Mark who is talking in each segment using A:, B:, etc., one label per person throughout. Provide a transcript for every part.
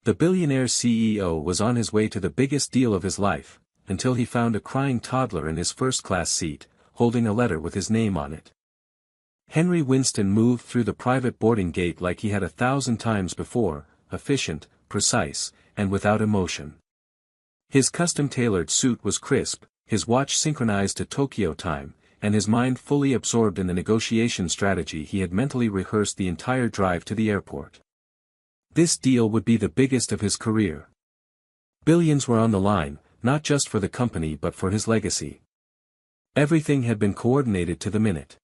A: The billionaire CEO was on his way to the biggest deal of his life, until he found a crying toddler in his first-class seat, holding a letter with his name on it. Henry Winston moved through the private boarding gate like he had 1,000 times before, efficient, precise, and without emotion. His custom-tailored suit was crisp, his watch synchronized to Tokyo time, and his mind fully absorbed in the negotiation strategy he had mentally rehearsed the entire drive to the airport. This deal would be the biggest of his career. Billions were on the line, not just for the company but for his legacy. Everything had been coordinated to the minute.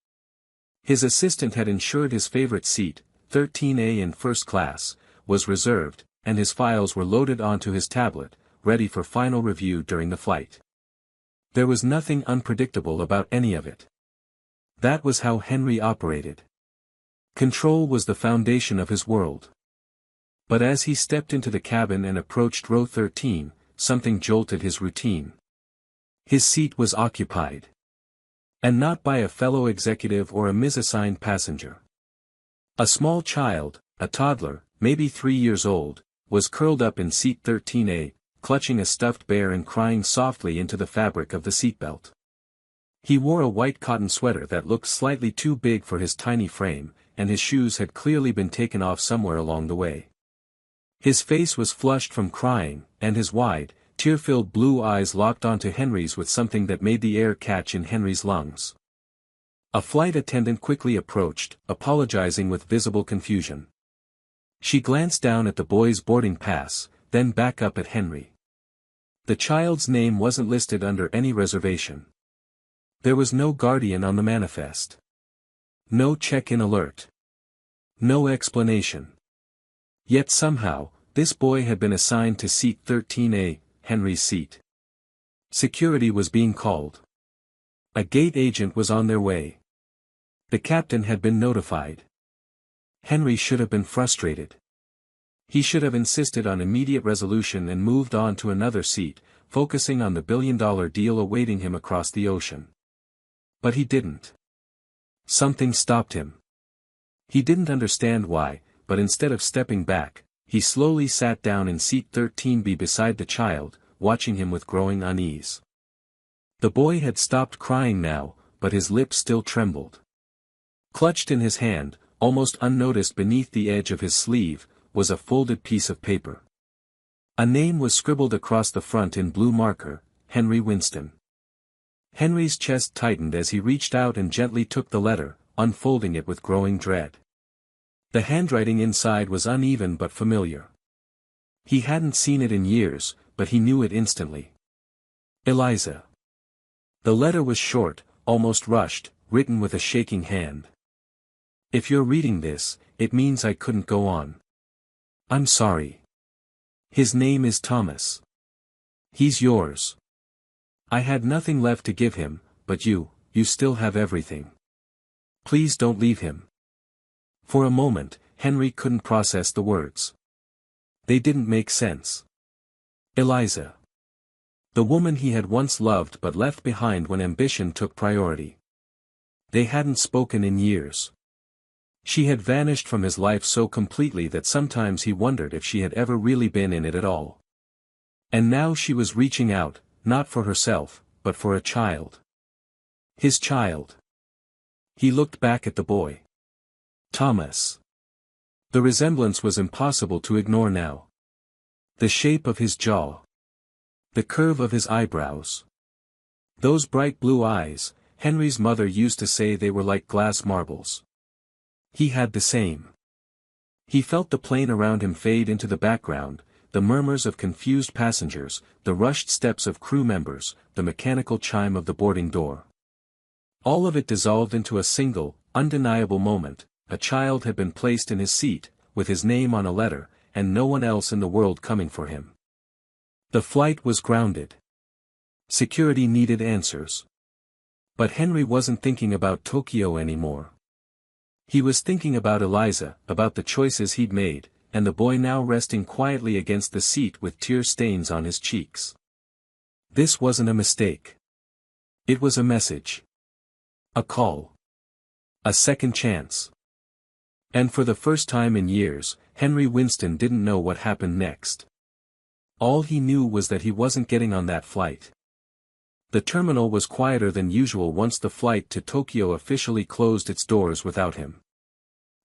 A: His assistant had ensured his favorite seat, 13A in first class, was reserved, and his files were loaded onto his tablet, ready for final review during the flight. There was nothing unpredictable about any of it. That was how Henry operated. Control was the foundation of his world. But as he stepped into the cabin and approached row 13, something jolted his routine. His seat was occupied. And not by a fellow executive or a misassigned passenger. A small child, a toddler, maybe 3 years old, was curled up in seat 13A, clutching a stuffed bear and crying softly into the fabric of the seatbelt. He wore a white cotton sweater that looked slightly too big for his tiny frame, and his shoes had clearly been taken off somewhere along the way. His face was flushed from crying, and his wide, tear-filled blue eyes locked onto Henry's with something that made the air catch in Henry's lungs. A flight attendant quickly approached, apologizing with visible confusion. She glanced down at the boy's boarding pass, then back up at Henry. The child's name wasn't listed under any reservation. There was no guardian on the manifest. No check-in alert. No explanation. Yet somehow, this boy had been assigned to seat 13A, Henry's seat. Security was being called. A gate agent was on their way. The captain had been notified. Henry should have been frustrated. He should have insisted on immediate resolution and moved on to another seat, focusing on the billion-dollar deal awaiting him across the ocean. But he didn't. Something stopped him. He didn't understand why, but instead of stepping back, he slowly sat down in seat 13B beside the child, watching him with growing unease. The boy had stopped crying now, but his lips still trembled. Clutched in his hand, almost unnoticed beneath the edge of his sleeve, was a folded piece of paper. A name was scribbled across the front in blue marker, Henry Winston. Henry's chest tightened as he reached out and gently took the letter, unfolding it with growing dread. The handwriting inside was uneven but familiar. He hadn't seen it in years, but he knew it instantly. Eliza. The letter was short, almost rushed, written with a shaking hand. If you're reading this, it means I couldn't go on. I'm sorry. His name is Thomas. He's yours. I had nothing left to give him, but you still have everything. Please don't leave him. For a moment, Henry couldn't process the words. They didn't make sense. Eliza. The woman he had once loved but left behind when ambition took priority. They hadn't spoken in years. She had vanished from his life so completely that sometimes he wondered if she had ever really been in it at all. And now she was reaching out, not for herself, but for a child. His child. He looked back at the boy. Thomas. The resemblance was impossible to ignore now. The shape of his jaw. The curve of his eyebrows. Those bright blue eyes, Henry's mother used to say they were like glass marbles. He had the same. He felt the plane around him fade into the background, the murmurs of confused passengers, the rushed steps of crew members, the mechanical chime of the boarding door. All of it dissolved into a single, undeniable moment. A child had been placed in his seat, with his name on a letter, and no one else in the world coming for him. The flight was grounded. Security needed answers. But Henry wasn't thinking about Tokyo anymore. He was thinking about Eliza, about the choices he'd made, and the boy now resting quietly against the seat with tear stains on his cheeks. This wasn't a mistake. It was a message. A call. A second chance. And for the first time in years, Henry Winston didn't know what happened next. All he knew was that he wasn't getting on that flight. The terminal was quieter than usual once the flight to Tokyo officially closed its doors without him.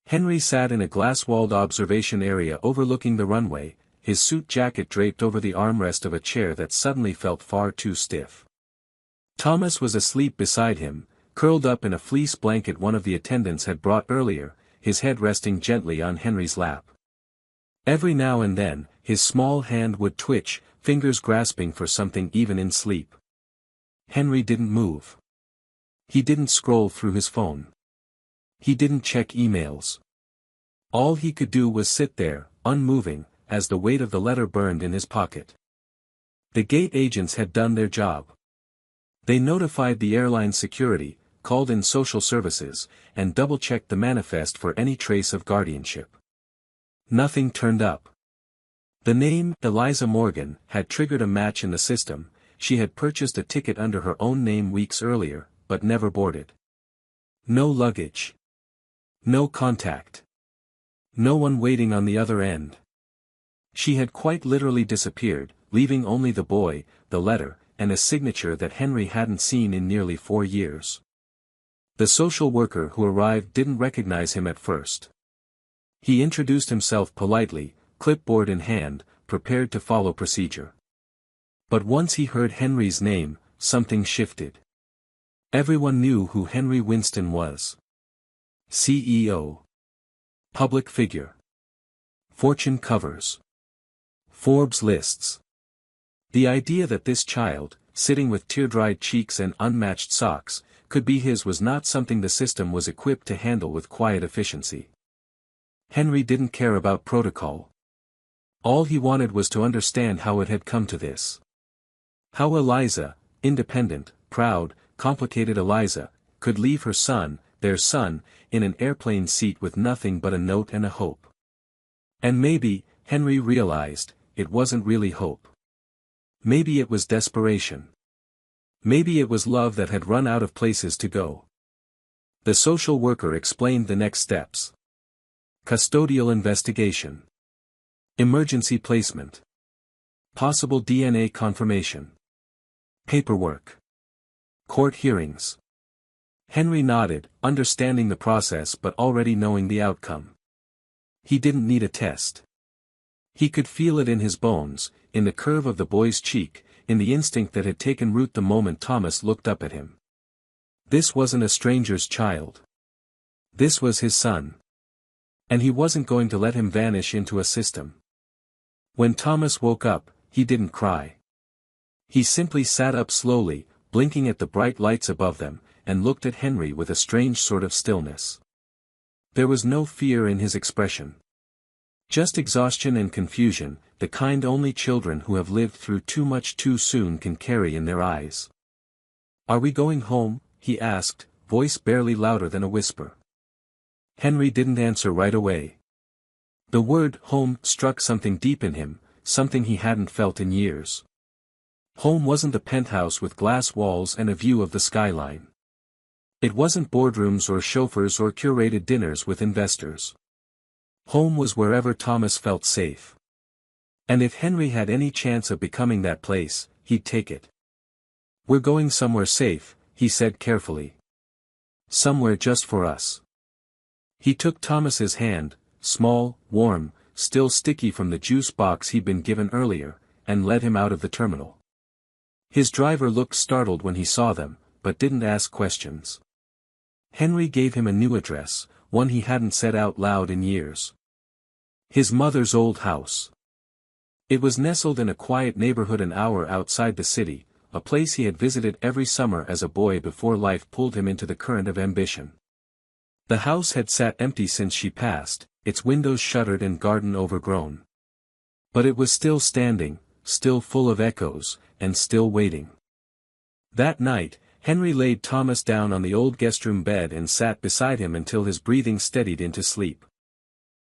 A: Henry sat in a glass-walled observation area overlooking the runway, his suit jacket draped over the armrest of a chair that suddenly felt far too stiff. Thomas was asleep beside him, curled up in a fleece blanket one of the attendants had brought earlier, his head resting gently on Henry's lap. Every now and then, his small hand would twitch, fingers grasping for something even in sleep. Henry didn't move. He didn't scroll through his phone. He didn't check emails. All he could do was sit there, unmoving, as the weight of the letter burned in his pocket. The gate agents had done their job. They notified the airline security, called in social services, and double-checked the manifest for any trace of guardianship. Nothing turned up. The name, Eliza Morgan, had triggered a match in the system. She had purchased a ticket under her own name weeks earlier, but never boarded. No luggage. No contact. No one waiting on the other end. She had quite literally disappeared, leaving only the boy, the letter, and a signature that Henry hadn't seen in nearly 4 years. The social worker who arrived didn't recognize him at first. He introduced himself politely, clipboard in hand, prepared to follow procedure. But once he heard Henry's name, something shifted. Everyone knew who Henry Winston was. CEO. Public figure. Fortune covers. Forbes lists. The idea that this child, sitting with tear-dried cheeks and unmatched socks, could be his was not something the system was equipped to handle with quiet efficiency. Henry didn't care about protocol. All he wanted was to understand how it had come to this. How Eliza, independent, proud, complicated Eliza, could leave her son, their son, in an airplane seat with nothing but a note and a hope. And maybe, Henry realized, it wasn't really hope. Maybe it was desperation. Maybe it was love that had run out of places to go. The social worker explained the next steps. Custodial investigation. Emergency placement. Possible DNA confirmation. Paperwork. Court hearings. Henry nodded, understanding the process but already knowing the outcome. He didn't need a test. He could feel it in his bones, in the curve of the boy's cheek, in the instinct that had taken root the moment Thomas looked up at him. This wasn't a stranger's child. This was his son. And he wasn't going to let him vanish into a system. When Thomas woke up, he didn't cry. He simply sat up slowly, blinking at the bright lights above them, and looked at Henry with a strange sort of stillness. There was no fear in his expression. Just exhaustion and confusion, the kind only children who have lived through too much too soon can carry in their eyes. "Are we going home?" he asked, voice barely louder than a whisper. Henry didn't answer right away. The word home struck something deep in him, something he hadn't felt in years. Home wasn't the penthouse with glass walls and a view of the skyline. It wasn't boardrooms or chauffeurs or curated dinners with investors. Home was wherever Thomas felt safe. And if Henry had any chance of becoming that place, he'd take it. "We're going somewhere safe," he said carefully. "Somewhere just for us." He took Thomas's hand, small, warm, still sticky from the juice box he'd been given earlier, and led him out of the terminal. His driver looked startled when he saw them, but didn't ask questions. Henry gave him a new address, one he hadn't said out loud in years. His mother's old house. It was nestled in a quiet neighborhood an hour outside the city, a place he had visited every summer as a boy before life pulled him into the current of ambition. The house had sat empty since she passed, its windows shuttered and garden overgrown. But it was still standing, still full of echoes, and still waiting. That night, Henry laid Thomas down on the old guestroom bed and sat beside him until his breathing steadied into sleep.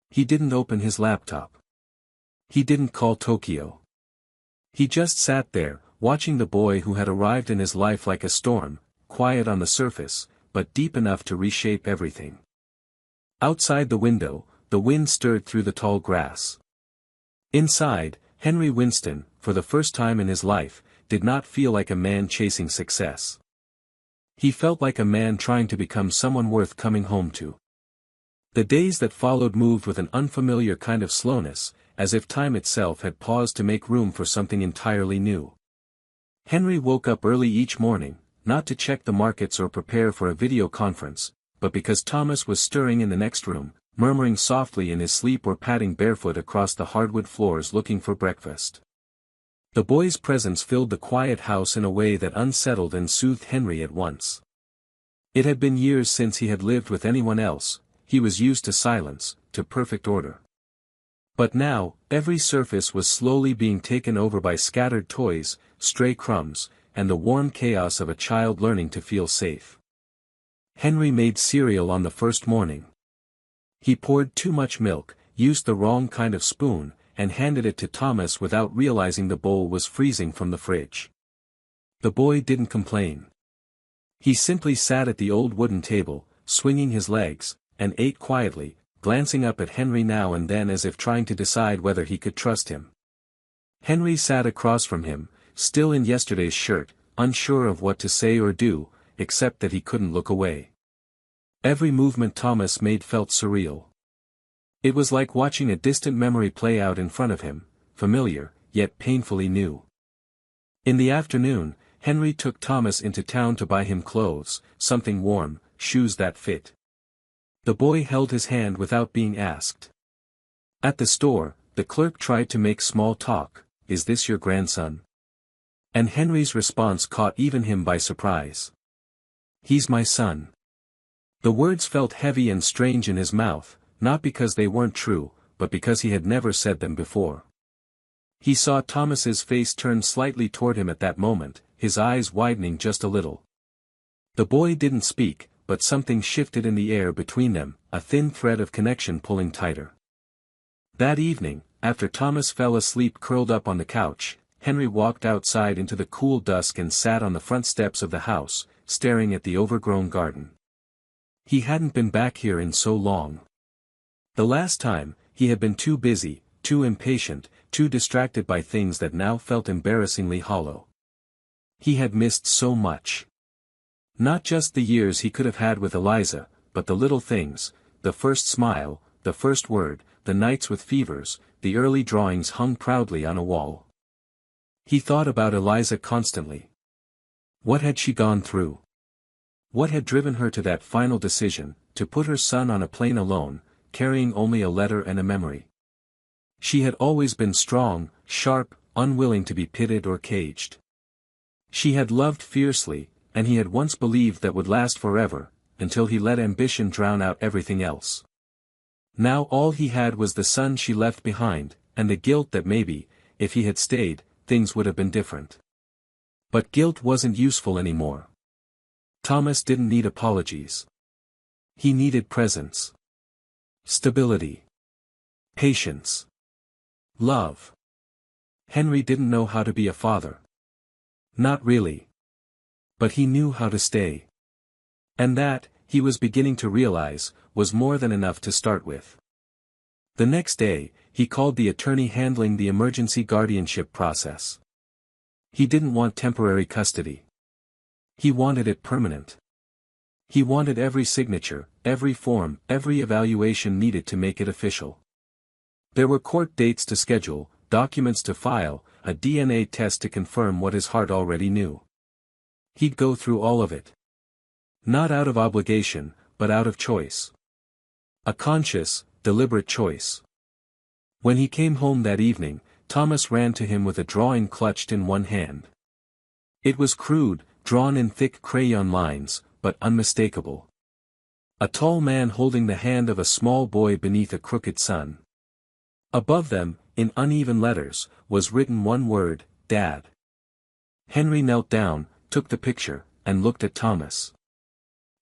A: He didn't open his laptop. He didn't call Tokyo. He just sat there, watching the boy who had arrived in his life like a storm, quiet on the surface, but deep enough to reshape everything. Outside the window, the wind stirred through the tall grass. Inside, Henry Winston, for the first time in his life, did not feel like a man chasing success. He felt like a man trying to become someone worth coming home to. The days that followed moved with an unfamiliar kind of slowness, as if time itself had paused to make room for something entirely new. Henry woke up early each morning, not to check the markets or prepare for a video conference, but because Thomas was stirring in the next room, murmuring softly in his sleep or padding barefoot across the hardwood floors looking for breakfast. The boy's presence filled the quiet house in a way that unsettled and soothed Henry at once. It had been years since he had lived with anyone else. He was used to silence, to perfect order. But now, every surface was slowly being taken over by scattered toys, stray crumbs, and the warm chaos of a child learning to feel safe. Henry made cereal on the first morning. He poured too much milk, used the wrong kind of spoon, and handed it to Thomas without realizing the bowl was freezing from the fridge. The boy didn't complain. He simply sat at the old wooden table, swinging his legs, and ate quietly, glancing up at Henry now and then as if trying to decide whether he could trust him. Henry sat across from him, still in yesterday's shirt, unsure of what to say or do, except that he couldn't look away. Every movement Thomas made felt surreal. It was like watching a distant memory play out in front of him, familiar, yet painfully new. In the afternoon, Henry took Thomas into town to buy him clothes, something warm, shoes that fit. The boy held his hand without being asked. At the store, the clerk tried to make small talk. "Is this your grandson?" And Henry's response caught even him by surprise. "He's my son." The words felt heavy and strange in his mouth, not because they weren't true, but because he had never said them before. He saw Thomas's face turn slightly toward him at that moment, his eyes widening just a little. The boy didn't speak, but something shifted in the air between them, a thin thread of connection pulling tighter. That evening, after Thomas fell asleep curled up on the couch, Henry walked outside into the cool dusk and sat on the front steps of the house, staring at the overgrown garden. He hadn't been back here in so long. The last time, he had been too busy, too impatient, too distracted by things that now felt embarrassingly hollow. He had missed so much. Not just the years he could have had with Eliza, but the little things, the first smile, the first word, the nights with fevers, the early drawings hung proudly on a wall. He thought about Eliza constantly. What had she gone through? What had driven her to that final decision, to put her son on a plane alone, carrying only a letter and a memory? She had always been strong, sharp, unwilling to be pitted or caged. She had loved fiercely, and he had once believed that would last forever, until he let ambition drown out everything else. Now all he had was the son she left behind, and the guilt that maybe, if he had stayed, things would have been different. But guilt wasn't useful anymore. Thomas didn't need apologies. He needed presence. Stability. Patience. Love. Henry didn't know how to be a father. Not really. But he knew how to stay. And that, he was beginning to realize, was more than enough to start with. The next day, he called the attorney handling the emergency guardianship process. He didn't want temporary custody. He wanted it permanent. He wanted every signature, every form, every evaluation needed to make it official. There were court dates to schedule, documents to file, a DNA test to confirm what his heart already knew. He'd go through all of it. Not out of obligation, but out of choice. A conscious, deliberate choice. When he came home that evening, Thomas ran to him with a drawing clutched in one hand. It was crude, drawn in thick crayon lines, but unmistakable. A tall man holding the hand of a small boy beneath a crooked sun. Above them, in uneven letters, was written one word, Dad. Henry knelt down, took the picture, and looked at Thomas.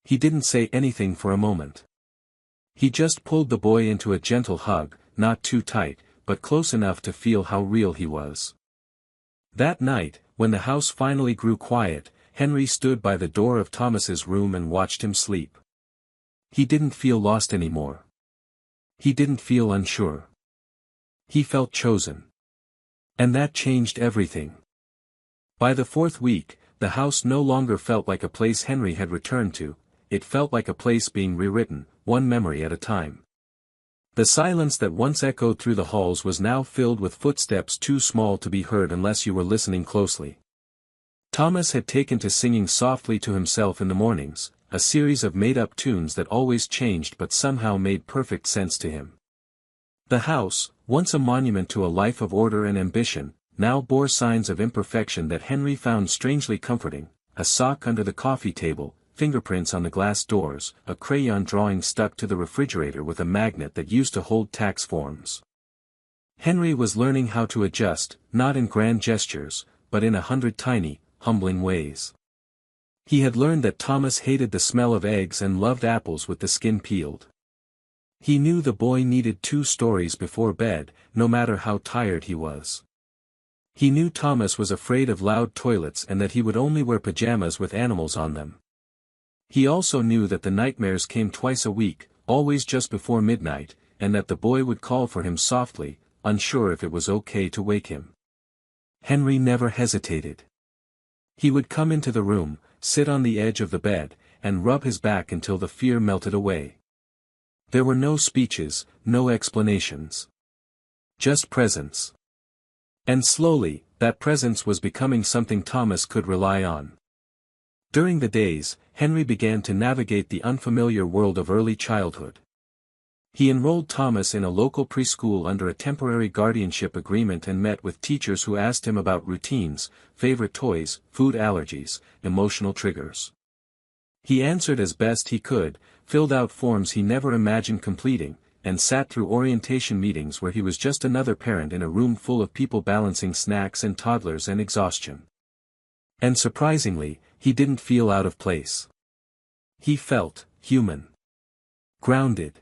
A: He didn't say anything for a moment. He just pulled the boy into a gentle hug, not too tight, but close enough to feel how real he was. That night, when the house finally grew quiet, Henry stood by the door of Thomas's room and watched him sleep. He didn't feel lost anymore. He didn't feel unsure. He felt chosen. And that changed everything. By the fourth week, the house no longer felt like a place Henry had returned to, it felt like a place being rewritten, one memory at a time. The silence that once echoed through the halls was now filled with footsteps too small to be heard unless you were listening closely. Thomas had taken to singing softly to himself in the mornings, a series of made-up tunes that always changed but somehow made perfect sense to him. The house, once a monument to a life of order and ambition, now bore signs of imperfection that Henry found strangely comforting: a sock under the coffee table, fingerprints on the glass doors, a crayon drawing stuck to the refrigerator with a magnet that used to hold tax forms. Henry was learning how to adjust, not in grand gestures, but in 100 tiny, humbling ways. He had learned that Thomas hated the smell of eggs and loved apples with the skin peeled. He knew the boy needed 2 stories before bed, no matter how tired he was. He knew Thomas was afraid of loud toilets and that he would only wear pajamas with animals on them. He also knew that the nightmares came twice a week, always just before midnight, and that the boy would call for him softly, unsure if it was okay to wake him. Henry never hesitated. He would come into the room, sit on the edge of the bed, and rub his back until the fear melted away. There were no speeches, no explanations. Just presence. And slowly, that presence was becoming something Thomas could rely on. During the days, Henry began to navigate the unfamiliar world of early childhood. He enrolled Thomas in a local preschool under a temporary guardianship agreement and met with teachers who asked him about routines, favorite toys, food allergies, emotional triggers. He answered as best he could, filled out forms he never imagined completing, and sat through orientation meetings where he was just another parent in a room full of people balancing snacks and toddlers and exhaustion. And surprisingly, he didn't feel out of place. He felt human. Grounded.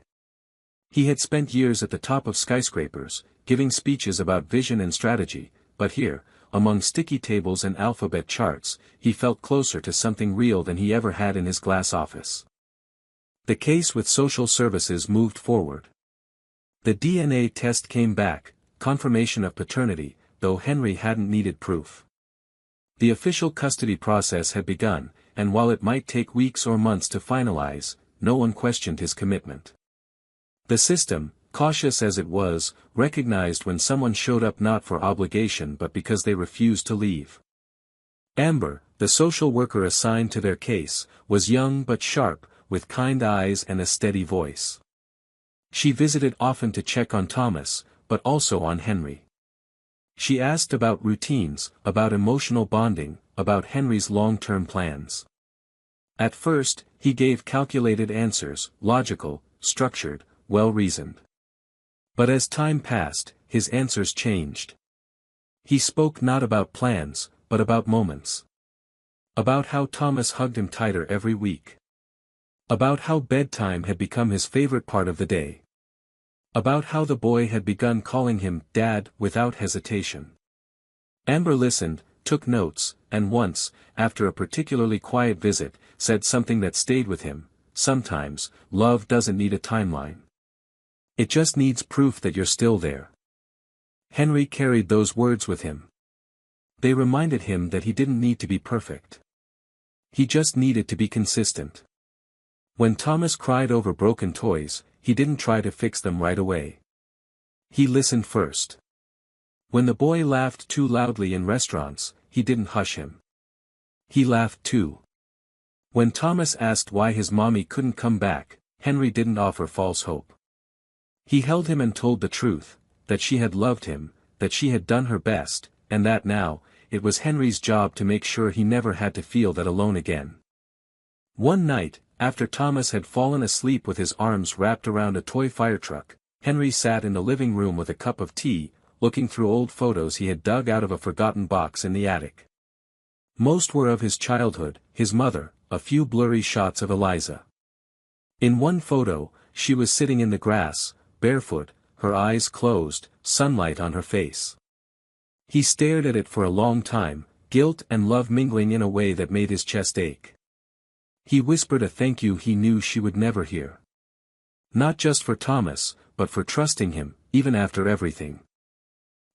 A: He had spent years at the top of skyscrapers, giving speeches about vision and strategy, but here, among sticky tables and alphabet charts, he felt closer to something real than he ever had in his glass office. The case with social services moved forward. The DNA test came back, confirmation of paternity, though Henry hadn't needed proof. The official custody process had begun, and while it might take weeks or months to finalize, no one questioned his commitment. The system, cautious as it was, recognized when someone showed up not for obligation but because they refused to leave. Amber, the social worker assigned to their case, was young but sharp, with kind eyes and a steady voice. She visited often to check on Thomas, but also on Henry. She asked about routines, about emotional bonding, about Henry's long-term plans. At first, he gave calculated answers, logical, structured, well-reasoned. But as time passed, his answers changed. He spoke not about plans, but about moments. About how Thomas hugged him tighter every week. About how bedtime had become his favorite part of the day. About how the boy had begun calling him Dad without hesitation. Amber listened, took notes, and once, after a particularly quiet visit, said something that stayed with him: sometimes, love doesn't need a timeline. It just needs proof that you're still there. Henry carried those words with him. They reminded him that he didn't need to be perfect. He just needed to be consistent. When Thomas cried over broken toys, he didn't try to fix them right away. He listened first. When the boy laughed too loudly in restaurants, he didn't hush him. He laughed too. When Thomas asked why his mommy couldn't come back, Henry didn't offer false hope. He held him and told the truth, that she had loved him, that she had done her best, and that now, it was Henry's job to make sure he never had to feel that alone again. One night, after Thomas had fallen asleep with his arms wrapped around a toy firetruck, Henry sat in the living room with a cup of tea, looking through old photos he had dug out of a forgotten box in the attic. Most were of his childhood, his mother, a few blurry shots of Eliza. In one photo, she was sitting in the grass, barefoot, her eyes closed, sunlight on her face. He stared at it for a long time, guilt and love mingling in a way that made his chest ache. He whispered a thank you he knew she would never hear. Not just for Thomas, but for trusting him, even after everything.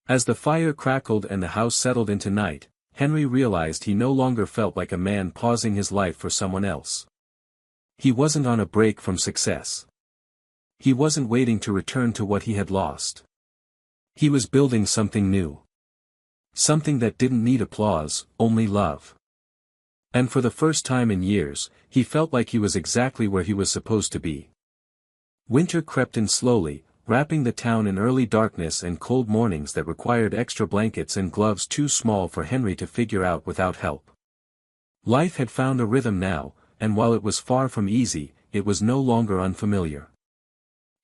A: As the fire crackled and the house settled into night, Henry realized he no longer felt like a man pausing his life for someone else. He wasn't on a break from success. He wasn't waiting to return to what he had lost. He was building something new. Something that didn't need applause, only love. And for the first time in years, he felt like he was exactly where he was supposed to be. Winter crept in slowly, wrapping the town in early darkness and cold mornings that required extra blankets and gloves too small for Henry to figure out without help. Life had found a rhythm now, and while it was far from easy, it was no longer unfamiliar.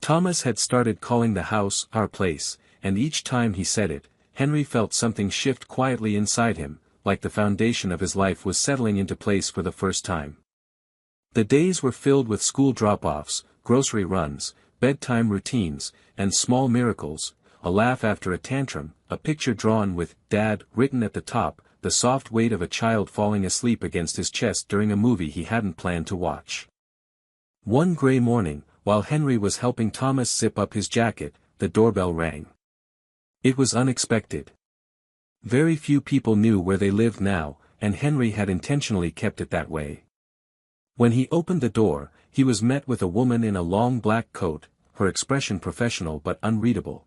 A: Thomas had started calling the house our place, and each time he said it, Henry felt something shift quietly inside him, like the foundation of his life was settling into place for the first time. The days were filled with school drop-offs, grocery runs, bedtime routines, and small miracles, a laugh after a tantrum, a picture drawn with "Dad" written at the top, the soft weight of a child falling asleep against his chest during a movie he hadn't planned to watch. One gray morning, while Henry was helping Thomas zip up his jacket, the doorbell rang. It was unexpected. Very few people knew where they lived now, and Henry had intentionally kept it that way. When he opened the door, he was met with a woman in a long black coat, her expression professional but unreadable.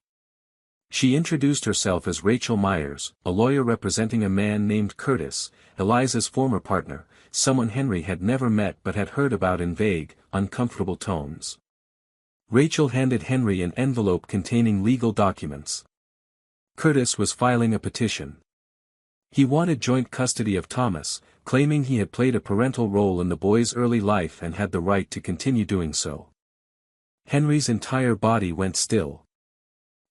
A: She introduced herself as Rachel Myers, a lawyer representing a man named Curtis, Eliza's former partner, someone Henry had never met but had heard about in vague, uncomfortable tones. Rachel handed Henry an envelope containing legal documents. Curtis was filing a petition. He wanted joint custody of Thomas, claiming he had played a parental role in the boy's early life and had the right to continue doing so. Henry's entire body went still.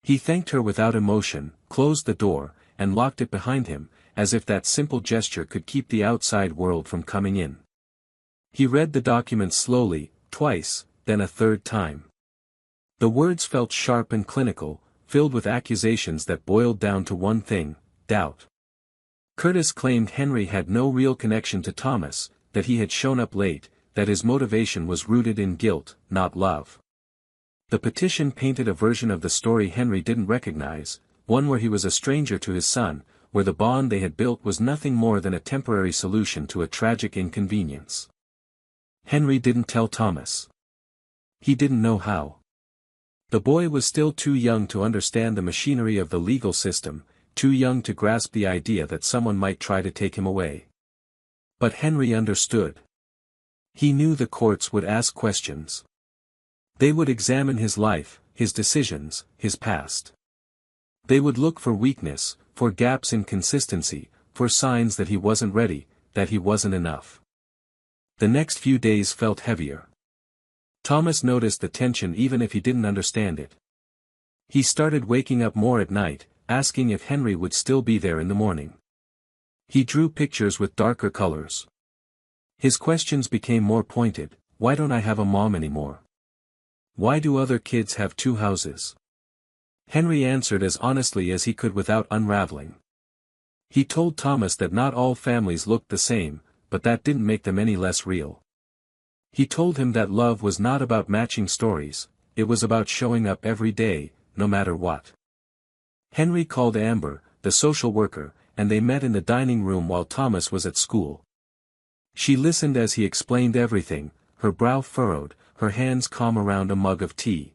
A: He thanked her without emotion, closed the door, and locked it behind him, as if that simple gesture could keep the outside world from coming in. He read the documents slowly, twice, then a third time. The words felt sharp and clinical, filled with accusations that boiled down to one thing: doubt. Curtis claimed Henry had no real connection to Thomas, that he had shown up late, that his motivation was rooted in guilt, not love. The petition painted a version of the story Henry didn't recognize, one where he was a stranger to his son, where the bond they had built was nothing more than a temporary solution to a tragic inconvenience. Henry didn't tell Thomas. He didn't know how. The boy was still too young to understand the machinery of the legal system, too young to grasp the idea that someone might try to take him away. But Henry understood. He knew the courts would ask questions. They would examine his life, his decisions, his past. They would look for weakness, for gaps in consistency, for signs that he wasn't ready, that he wasn't enough. The next few days felt heavier. Thomas noticed the tension even if he didn't understand it. He started waking up more at night, asking if Henry would still be there in the morning. He drew pictures with darker colors. His questions became more pointed: why don't I have a mom anymore? Why do other kids have two houses? Henry answered as honestly as he could without unraveling. He told Thomas that not all families looked the same, but that didn't make them any less real. He told him that love was not about matching stories, it was about showing up every day, no matter what. Henry called Amber, the social worker, and they met in the dining room while Thomas was at school. She listened as he explained everything, her brow furrowed, her hands calm around a mug of tea.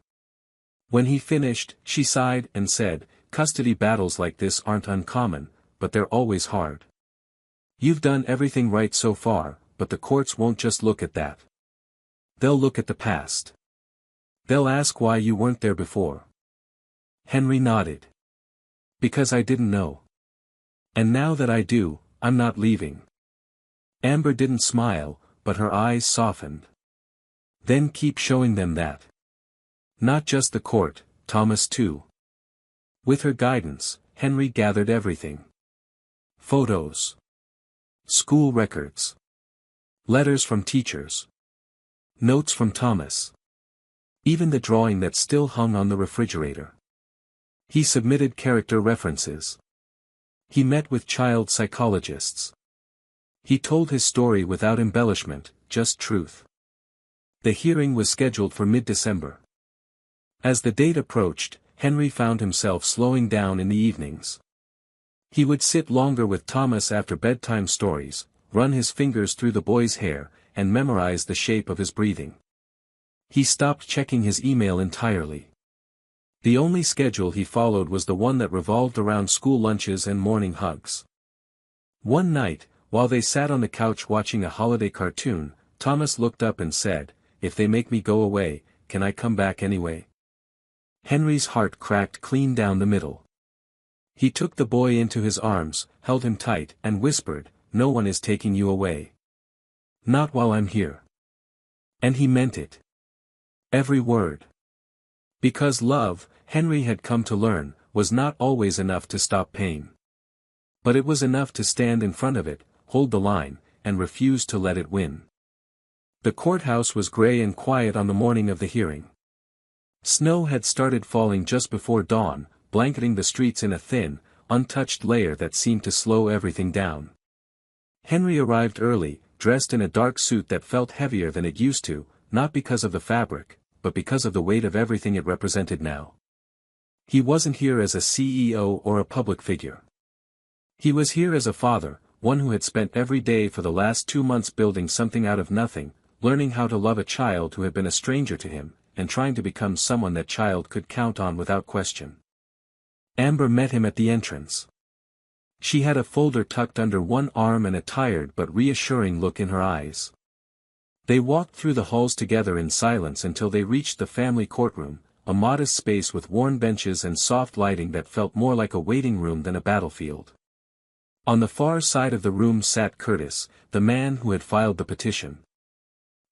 A: When he finished, she sighed and said, "Custody battles like this aren't uncommon, but they're always hard. You've done everything right so far, but the courts won't just look at that. They'll look at the past. They'll ask why you weren't there before." Henry nodded. "Because I didn't know. And now that I do, I'm not leaving." Amber didn't smile, but her eyes softened. "Then keep showing them that. Not just the court, Thomas too." With her guidance, Henry gathered everything. Photos. School records. Letters from teachers. Notes from Thomas. Even the drawing that still hung on the refrigerator. He submitted character references. He met with child psychologists. He told his story without embellishment, just truth. The hearing was scheduled for mid-December. As the date approached, Henry found himself slowing down in the evenings. He would sit longer with Thomas after bedtime stories, run his fingers through the boy's hair, and memorize the shape of his breathing. He stopped checking his email entirely. The only schedule he followed was the one that revolved around school lunches and morning hugs. One night, while they sat on the couch watching a holiday cartoon, Thomas looked up and said, "If they make me go away, can I come back anyway?" Henry's heart cracked clean down the middle. He took the boy into his arms, held him tight, and whispered, "No one is taking you away. Not while I'm here." And he meant it. Every word. Because love, Henry had come to learn, was not always enough to stop pain. But it was enough to stand in front of it, hold the line, and refuse to let it win. The courthouse was gray and quiet on the morning of the hearing. Snow had started falling just before dawn, blanketing the streets in a thin, untouched layer that seemed to slow everything down. Henry arrived early, dressed in a dark suit that felt heavier than it used to, not because of the fabric, but because of the weight of everything it represented now. He wasn't here as a CEO or a public figure. He was here as a father, one who had spent every day for the last 2 months building something out of nothing, learning how to love a child who had been a stranger to him, and trying to become someone that child could count on without question. Amber met him at the entrance. She had a folder tucked under one arm and a tired but reassuring look in her eyes. They walked through the halls together in silence until they reached the family courtroom, a modest space with worn benches and soft lighting that felt more like a waiting room than a battlefield. On the far side of the room sat Curtis, the man who had filed the petition.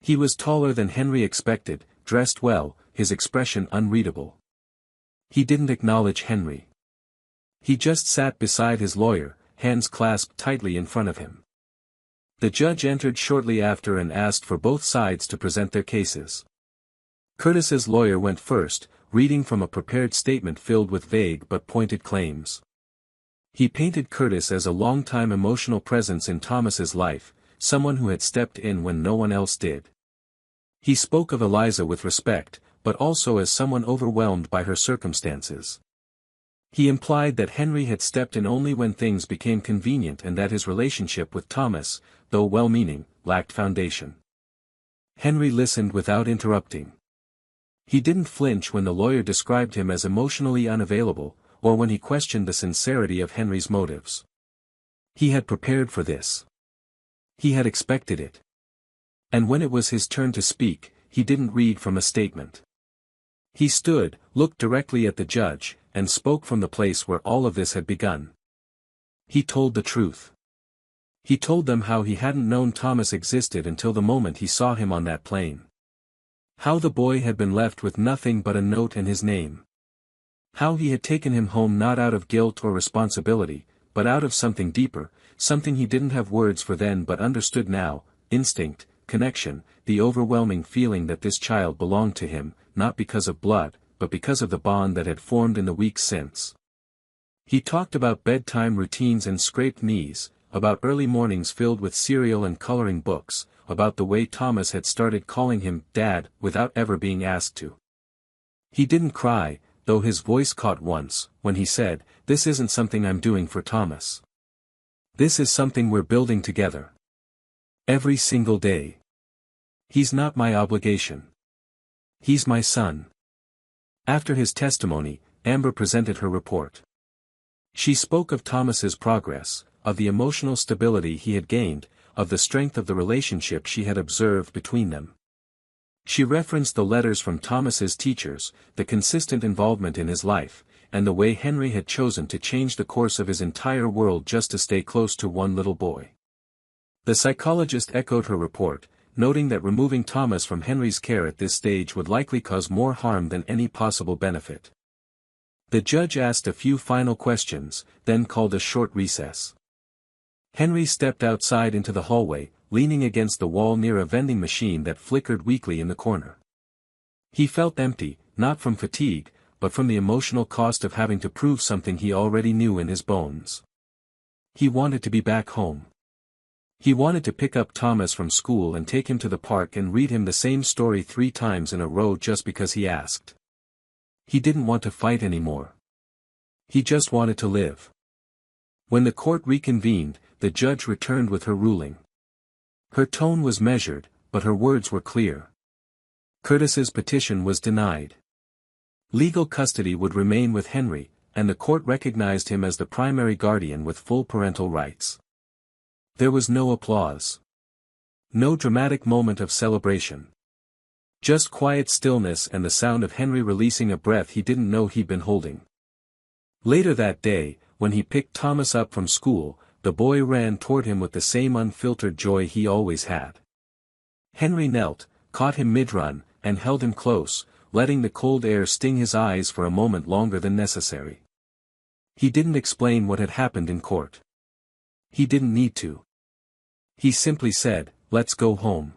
A: He was taller than Henry expected, dressed well, his expression unreadable. He didn't acknowledge Henry. He just sat beside his lawyer, hands clasped tightly in front of him. The judge entered shortly after and asked for both sides to present their cases. Curtis's lawyer went first, reading from a prepared statement filled with vague but pointed claims. He painted Curtis as a long-time emotional presence in Thomas's life, someone who had stepped in when no one else did. He spoke of Eliza with respect, but also as someone overwhelmed by her circumstances. He implied that Henry had stepped in only when things became convenient and that his relationship with Thomas, though well-meaning, lacked foundation. Henry listened without interrupting. He didn't flinch when the lawyer described him as emotionally unavailable, or when he questioned the sincerity of Henry's motives. He had prepared for this. He had expected it. And when it was his turn to speak, he didn't read from a statement. He stood, looked directly at the judge, and spoke from the place where all of this had begun. He told the truth. He told them how he hadn't known Thomas existed until the moment he saw him on that plane. How the boy had been left with nothing but a note and his name. How he had taken him home not out of guilt or responsibility, but out of something deeper, something he didn't have words for then but understood now, instinct, connection, the overwhelming feeling that this child belonged to him, not because of blood, but because of the bond that had formed in the weeks since. He talked about bedtime routines and scraped knees, about early mornings filled with cereal and coloring books, about the way Thomas had started calling him Dad without ever being asked to. He didn't cry, though his voice caught once, when he said, "This isn't something I'm doing for Thomas. This is something we're building together. Every single day. He's not my obligation. He's my son." After his testimony, Amber presented her report. She spoke of Thomas's progress, of the emotional stability he had gained, of the strength of the relationship she had observed between them. She referenced the letters from Thomas's teachers, the consistent involvement in his life, and the way Henry had chosen to change the course of his entire world just to stay close to one little boy. The psychologist echoed her report, noting that removing Thomas from Henry's care at this stage would likely cause more harm than any possible benefit. The judge asked a few final questions, then called a short recess. Henry stepped outside into the hallway, leaning against the wall near a vending machine that flickered weakly in the corner. He felt empty, not from fatigue, but from the emotional cost of having to prove something he already knew in his bones. He wanted to be back home. He wanted to pick up Thomas from school and take him to the park and read him the same story 3 times in a row just because he asked. He didn't want to fight anymore. He just wanted to live. When the court reconvened, the judge returned with her ruling. Her tone was measured, but her words were clear. Curtis's petition was denied. Legal custody would remain with Henry, and the court recognized him as the primary guardian with full parental rights. There was no applause. No dramatic moment of celebration. Just quiet stillness and the sound of Henry releasing a breath he didn't know he'd been holding. Later that day, when he picked Thomas up from school, the boy ran toward him with the same unfiltered joy he always had. Henry knelt, caught him mid-run, and held him close, letting the cold air sting his eyes for a moment longer than necessary. He didn't explain what had happened in court. He didn't need to. He simply said, "Let's go home."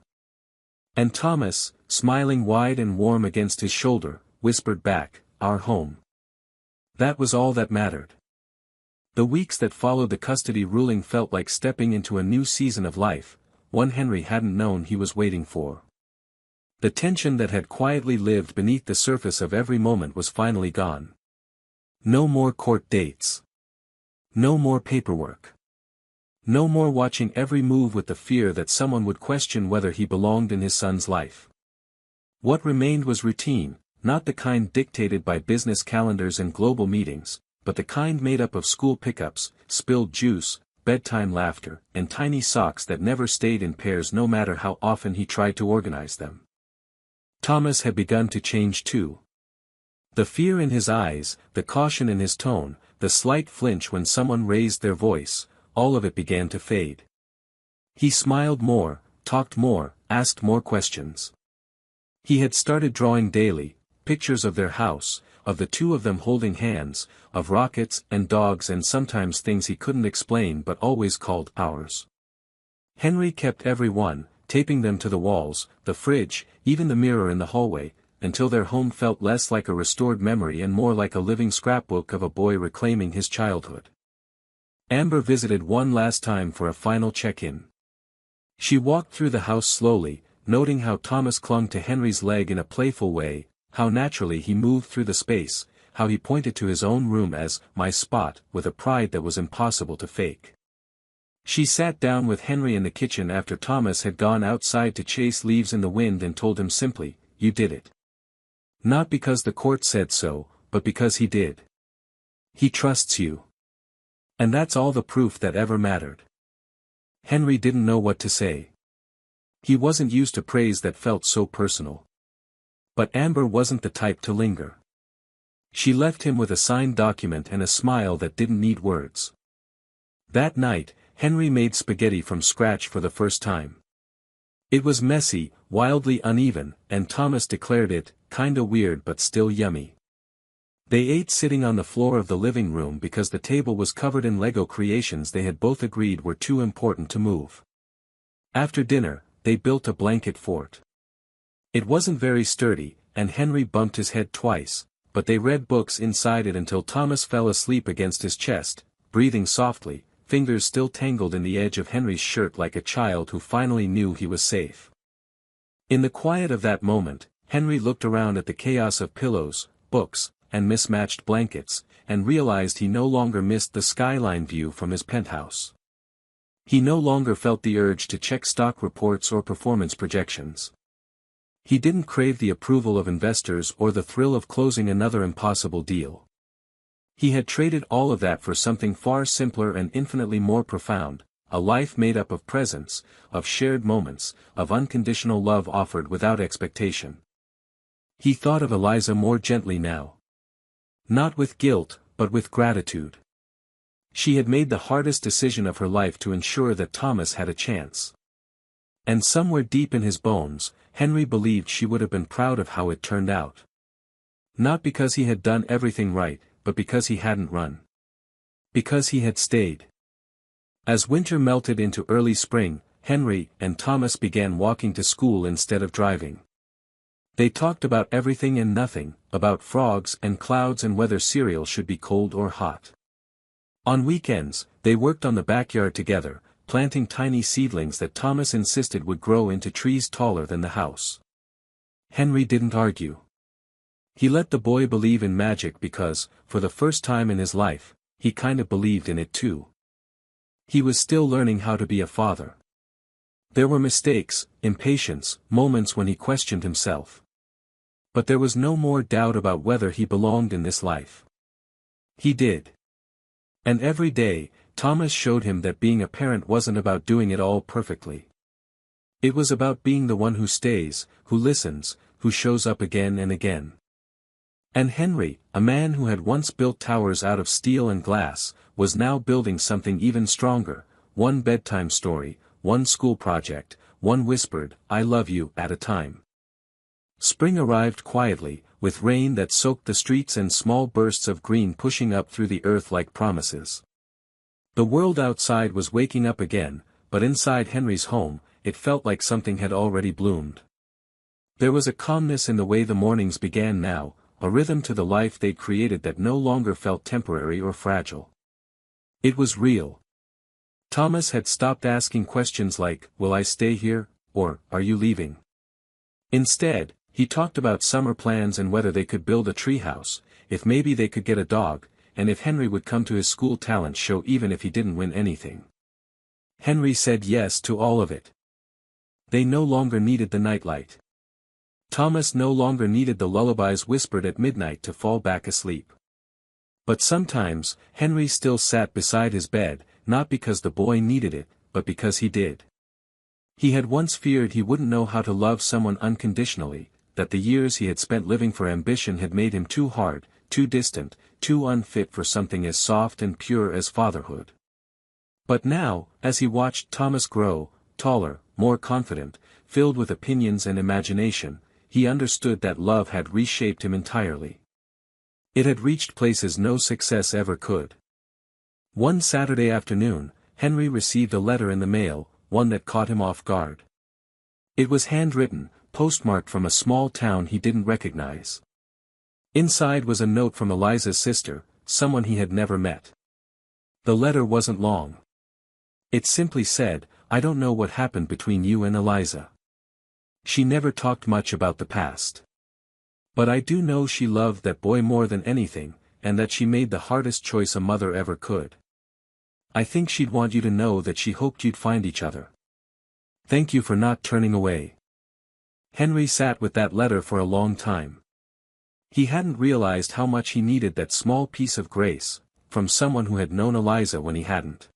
A: And Thomas, smiling wide and warm against his shoulder, whispered back, "Our home." That was all that mattered. The weeks that followed the custody ruling felt like stepping into a new season of life, one Henry hadn't known he was waiting for. The tension that had quietly lived beneath the surface of every moment was finally gone. No more court dates. No more paperwork. No more watching every move with the fear that someone would question whether he belonged in his son's life. What remained was routine, not the kind dictated by business calendars and global meetings, but the kind made up of school pickups, spilled juice, bedtime laughter, and tiny socks that never stayed in pairs no matter how often he tried to organize them. Thomas had begun to change too. The fear in his eyes, the caution in his tone, the slight flinch when someone raised their voice, all of it began to fade. He smiled more, talked more, asked more questions. He had started drawing daily, pictures of their house, of the two of them holding hands, of rockets and dogs and sometimes things he couldn't explain but always called ours. Henry kept every one, taping them to the walls, the fridge, even the mirror in the hallway, until their home felt less like a restored memory and more like a living scrapbook of a boy reclaiming his childhood. Amber visited one last time for a final check-in. She walked through the house slowly, noting how Thomas clung to Henry's leg in a playful way, how naturally he moved through the space, how he pointed to his own room as "my spot" with a pride that was impossible to fake. She sat down with Henry in the kitchen after Thomas had gone outside to chase leaves in the wind and told him simply, "You did it." Not because the court said so, but because he did. He trusts you. And that's all the proof that ever mattered. Henry didn't know what to say. He wasn't used to praise that felt so personal. But Amber wasn't the type to linger. She left him with a signed document and a smile that didn't need words. That night, Henry made spaghetti from scratch for the first time. It was messy, wildly uneven, and Thomas declared it, kinda weird but still yummy. They ate sitting on the floor of the living room because the table was covered in Lego creations they had both agreed were too important to move. After dinner, they built a blanket fort. It wasn't very sturdy, and Henry bumped his head twice, but they read books inside it until Thomas fell asleep against his chest, breathing softly, fingers still tangled in the edge of Henry's shirt like a child who finally knew he was safe. In the quiet of that moment, Henry looked around at the chaos of pillows, books, and mismatched blankets, and realized he no longer missed the skyline view from his penthouse. He no longer felt the urge to check stock reports or performance projections. He didn't crave the approval of investors or the thrill of closing another impossible deal. He had traded all of that for something far simpler and infinitely more profound, a life made up of presence, of shared moments, of unconditional love offered without expectation. He thought of Eliza more gently now. Not with guilt, but with gratitude. She had made the hardest decision of her life to ensure that Thomas had a chance. And somewhere deep in his bones, Henry believed she would have been proud of how it turned out. Not because he had done everything right, but because he hadn't run. Because he had stayed. As winter melted into early spring, Henry and Thomas began walking to school instead of driving. They talked about everything and nothing, about frogs and clouds and whether cereal should be cold or hot. On weekends, they worked on the backyard together, planting tiny seedlings that Thomas insisted would grow into trees taller than the house. Henry didn't argue. He let the boy believe in magic because, for the first time in his life, he kind of believed in it too. He was still learning how to be a father. There were mistakes, impatience, moments when he questioned himself. But there was no more doubt about whether he belonged in this life. He did. And every day, Thomas showed him that being a parent wasn't about doing it all perfectly. It was about being the one who stays, who listens, who shows up again and again. And Henry, a man who had once built towers out of steel and glass, was now building something even stronger, one bedtime story, one school project, one whispered, "I love you," at a time. Spring arrived quietly, with rain that soaked the streets and small bursts of green pushing up through the earth like promises. The world outside was waking up again, but inside Henry's home, it felt like something had already bloomed. There was a calmness in the way the mornings began now, a rhythm to the life they'd created that no longer felt temporary or fragile. It was real. Thomas had stopped asking questions like, "Will I stay here?" or "Are you leaving?" Instead, he talked about summer plans and whether they could build a treehouse, if maybe they could get a dog, and if Henry would come to his school talent show even if he didn't win anything. Henry said yes to all of it. They no longer needed the nightlight. Thomas no longer needed the lullabies whispered at midnight to fall back asleep. But sometimes, Henry still sat beside his bed, not because the boy needed it, but because he did. He had once feared he wouldn't know how to love someone unconditionally, that the years he had spent living for ambition had made him too hard, too distant, too unfit for something as soft and pure as fatherhood. But now, as he watched Thomas grow, taller, more confident, filled with opinions and imagination, he understood that love had reshaped him entirely. It had reached places no success ever could. One Saturday afternoon, Henry received a letter in the mail, one that caught him off guard. It was handwritten, postmarked from a small town he didn't recognize. Inside was a note from Eliza's sister, someone he had never met. The letter wasn't long. It simply said, "I don't know what happened between you and Eliza. She never talked much about the past. But I do know she loved that boy more than anything, and that she made the hardest choice a mother ever could. I think she'd want you to know that she hoped you'd find each other. Thank you for not turning away." Henry sat with that letter for a long time. He hadn't realized how much he needed that small piece of grace, from someone who had known Eliza when he hadn't.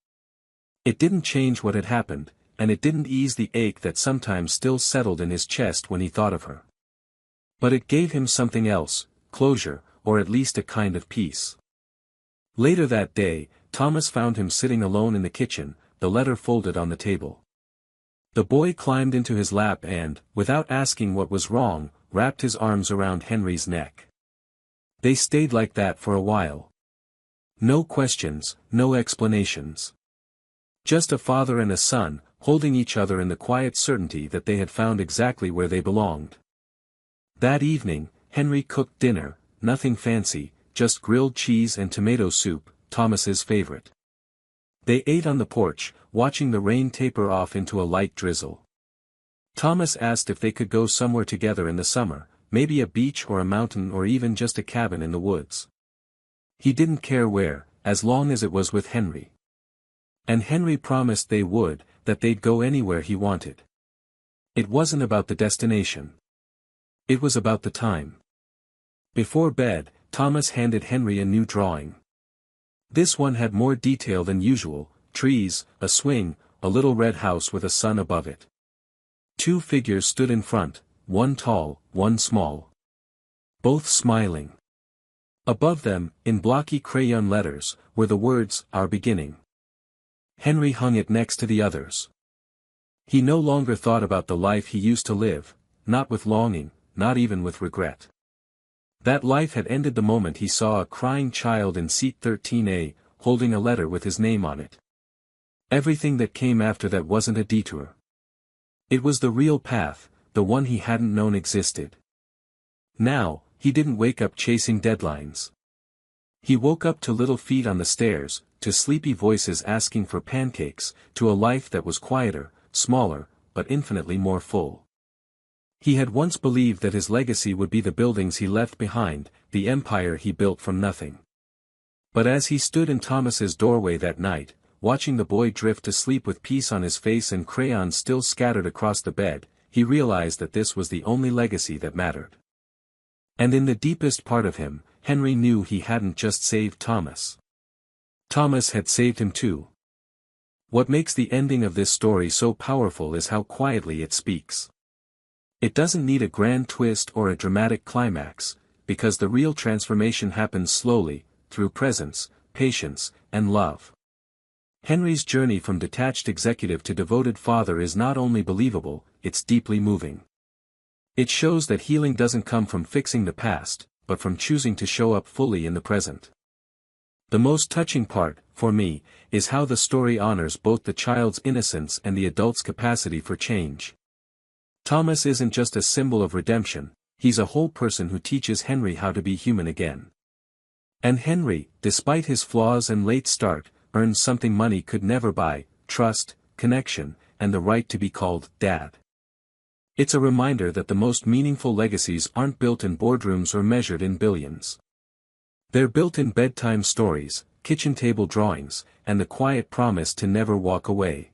A: It didn't change what had happened, and it didn't ease the ache that sometimes still settled in his chest when he thought of her. But it gave him something else, closure, or at least a kind of peace. Later that day, Thomas found him sitting alone in the kitchen, the letter folded on the table. The boy climbed into his lap and, without asking what was wrong, wrapped his arms around Henry's neck. They stayed like that for a while. No questions, no explanations. Just a father and a son, holding each other in the quiet certainty that they had found exactly where they belonged. That evening, Henry cooked dinner, nothing fancy, just grilled cheese and tomato soup, Thomas's favorite. They ate on the porch, watching the rain taper off into a light drizzle. Thomas asked if they could go somewhere together in the summer, maybe a beach or a mountain or even just a cabin in the woods. He didn't care where, as long as it was with Henry. And Henry promised they would, that they'd go anywhere he wanted. It wasn't about the destination. It was about the time. Before bed, Thomas handed Henry a new drawing. This one had more detail than usual, trees, a swing, a little red house with a sun above it. Two figures stood in front, one tall, one small. Both smiling. Above them, in blocky crayon letters, were the words, "Our beginning." Henry hung it next to the others. He no longer thought about the life he used to live, not with longing, not even with regret. That life had ended the moment he saw a crying child in seat 13A, holding a letter with his name on it. Everything that came after that wasn't a detour. It was the real path, the one he hadn't known existed. Now, he didn't wake up chasing deadlines. He woke up to little feet on the stairs, to sleepy voices asking for pancakes, to a life that was quieter, smaller, but infinitely more full. He had once believed that his legacy would be the buildings he left behind, the empire he built from nothing. But as he stood in Thomas's doorway that night, watching the boy drift to sleep with peace on his face and crayons still scattered across the bed, he realized that this was the only legacy that mattered. And in the deepest part of him, Henry knew he hadn't just saved Thomas. Thomas had saved him too. What makes the ending of this story so powerful is how quietly it speaks. It doesn't need a grand twist or a dramatic climax, because the real transformation happens slowly, through presence, patience, and love. Henry's journey from detached executive to devoted father is not only believable, it's deeply moving. It shows that healing doesn't come from fixing the past, but from choosing to show up fully in the present. The most touching part, for me, is how the story honors both the child's innocence and the adult's capacity for change. Thomas isn't just a symbol of redemption, he's a whole person who teaches Henry how to be human again. And Henry, despite his flaws and late start, earns something money could never buy: trust, connection, and the right to be called Dad. It's a reminder that the most meaningful legacies aren't built in boardrooms or measured in billions. They're built in bedtime stories, kitchen table drawings, and the quiet promise to never walk away.